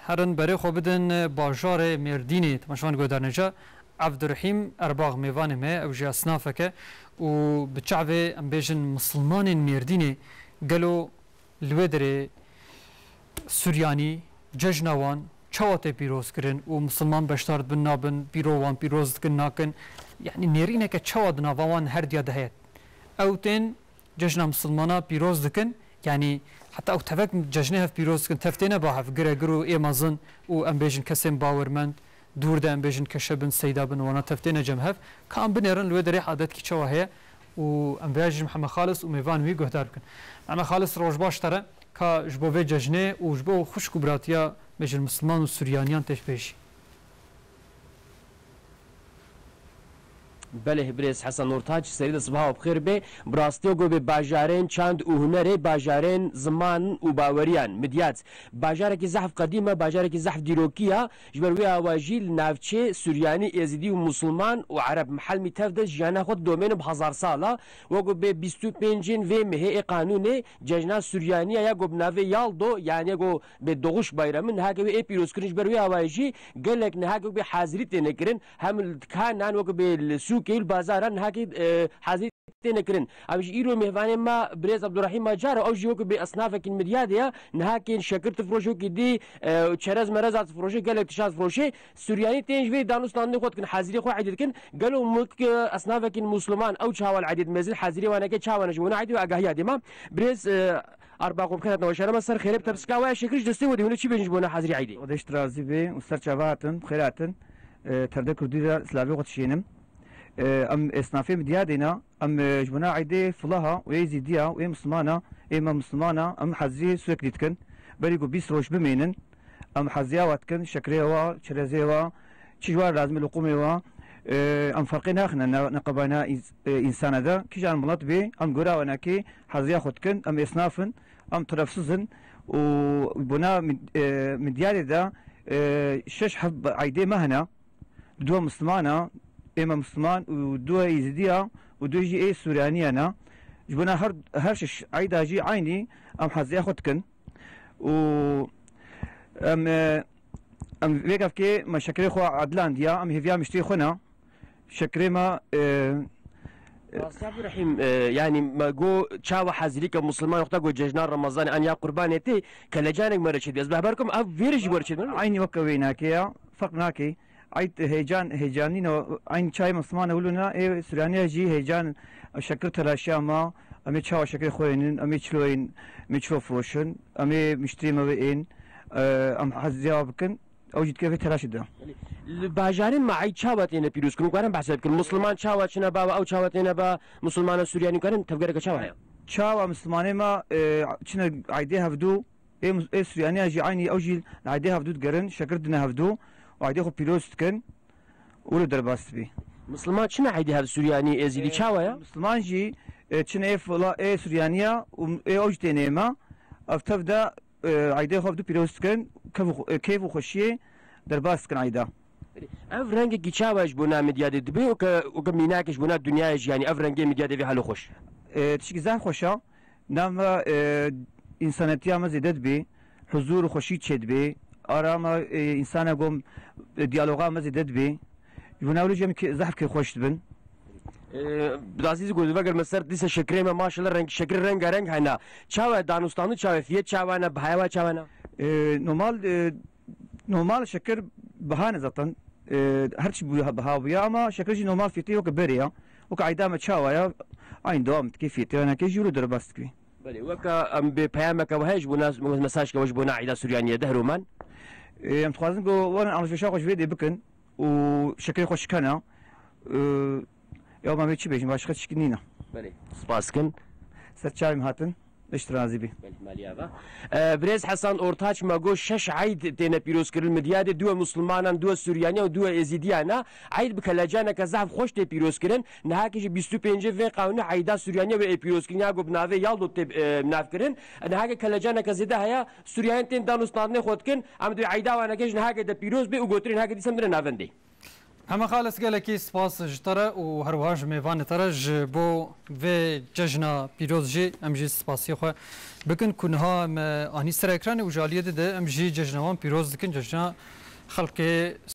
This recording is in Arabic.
هرن برای خو بدن باجار مردینی تماشان گودرنجا عبدالرحیم ارباغ میوان ما او جا اصنافك و بچعبه ام بیجن مسلمان مردینی گلو الودر سوریانی ججنوان چوات پیروز کرن و مسلمان بشتارد بن نابن پیروان پیروز کن ناکن يعني نيرينا كتشواد نافوان هرديا دهيت او تين ججنا مسلمانا بيروز دكن يعني حتى او تفك ججنها في بيروز كن تفتينا باها في قرقرو ايمازن و امبيجن كسم باورمند دور دا امبيجن كشبن سيدا بن وانا تفتينا جمهف كان بنيرن لو دري عادت كي تشوا هي و امبيجن محمد خالص و ميفان وي گهدار كن محمد خالص روج باش ترى كا جبو في ججنه و جبو خوش كبراتيا بيجن مسلمان و سوريانيان تشبيش بله بريس حسن نورتاج سريد صباح بخير به براستيو به باجارين چند و هنر باجارين زمان و باوريان مديات باجارك زحف قديمه باجارك زحف ديروكيا جبروي اواجيل نافچه سورياني ازيدي و مسلمان و عرب محل متفد جانا خود دومين بهزار ساله وگو به 25 و مه قانون ججنا سورياني يا گو بناوي يالدو يعني گو به دوغش بايرامن هاگو اي بيروس كرنج بروي اواجي گلك نه هاگو به حاضري تنكرن هم كان وگو به كيل بازارن هاكي حازي تنكرن امش ايرو مهوان ما بريز عبد الرحيم ماجار او جيوك باصنافك المدياديه نهاكين شكرت فروشو كدي تشرز مرزات فروشي قال اكتشاف فروشي سورياني تنجوي دانوستان خود كن حازري خو عدد كن قالوا ملك اصنافك المسلمان او تشاول عدد مزل حازري وانا كتشاول نجونا عدي واغاهيا ديما بريز اربعكم كانت نوشره مسر خير بتبسكا ويا شكرش دستي ودي هنا شي بنجبونا حازري عيدي ودش ترازي بي وسر شباتن خيراتن تردك كردي سلافي قدشينم ام اصنافي مديادنا ام جبنا عيدي فلاها ويزيديا وي مسلمانا اما مسلمانا ام حزي سوك ديتكن بريقو بيس روش بمينن ام حزيا واتكن شكريوا شرزيوا تشجوار لازم الحكومه ام فرقنا اخنا نقبنا انسان ذا كيجان ملط بي ام غورا وناكي حزيا خدكن ام اصنافن ام طرفسزن وبنا مديادي ذا شش حب عيدي مهنا دو مسلمانا اما مسلمان ودو يزيديا ودو جي اي سورياني انا جبنا هرشش عيدا جي عيني ام حزي اخدكن و ام فيكاف كي ما شكري خو عدلانديا ام هيفيا مشتي خونا شكري ما عبد الرحيم يعني ما جو تشاو حازري كمسلمان وقتا جو ججنا رمضان ان يا قربانتي كلجانك مرشد بس بهبركم اف فيرج مرشد عيني وكويناكيا فقناكي عيد هيجانين عين شاي مسلمان ولنا اي سوريانيا جي هيجان شكرت الاشياء ما امي تشاو شكر خوينن امي تشلوين ميتشو فروشن امي مشتري مبين ام حزيا بكن اوجد كيف تراشد الباجارين ما عيد شاوات هنا بيروس كانوا قارن بحسب كل مسلمان شاوات شنا با او شاوات هنا با مسلمان سورياني كانن تفكرك شاوات شاوا مسلمان ما شنا عيديها بدو اي سوريانيا جي عيني اوجي عيديها بدو قرن شكرتنا هفدو وعيدي خو بيلوس كن ولو درباست بي مسلمان شنو عيدي هذا السورياني ازيدي تشاويا مسلمان جي شنو اي فلا اي سوريانيا و اي اوجتينيما افتفدا عيدي خو بدو بيلوس كن كيف خوشي درباست كن عيدا افرنج كي تشاواج بنا مدياد دبي وكميناكش بنا الدنيا يعني افرنج مدياد في حلو خوش تشكي زان خوشا نام انسانيتيا مزيدت بي حضور خوشي تشد بي آرام انسان قوم ديالوغا مزيدت بي يوناولو جم زحف كي خوش بن بدازيز قول فقر مسر ديس شكريمه ما شاء الله رنگ شكر رنگ هنا چاوا دانوستانو چاوا فيه چاوانا بهاوا چاوانا نورمال شكر بهانه زطن هرش بهاويا اما شكر جي نورمال فيتي وكبريا وكعيدام تشاوايا عين دوام كيفيتي انا كيجيرو درباستكي بله وكا ام بيامك وهج بناس مساج كوج بنا عيدا سوريانيه دهرومان ام تخازن جو وانا انا شو خوش فيدي بكن وشكل خوش كنا يوم ما بيتش بيجي باش خش كنينا بله سباسكن سرچايم هاتن اشترازي بي بله ماليابا بريز حسن اورتاج ماغو شش عيد تينا بيروس كرل مدياد دو مسلمانان دو سوريانيا ودو ازيديانا عيد بكلاجانا كزعف خوش تي بيروس كرن نهاكي 25 في قانون عيدا سوريانيا و بيروس كنيا جو بنافي يالدو تي مناف كرن نهاكي كلاجانا كزيدا هيا سوريان تين دانوستان خودكن ام دو عيدا وانا كيج نهاكي د بيروس بي وغوترين هاكي ديسمدر نافندي همه خالص گلکی سپاس جتره و هر وهاج میوان تره جبو و جشنا پیروز جی ام جی سپاسی خو بکن کنها آنی سر اکران و جالیه ده ام جی جشنوان پیروز دکن جشنا خلق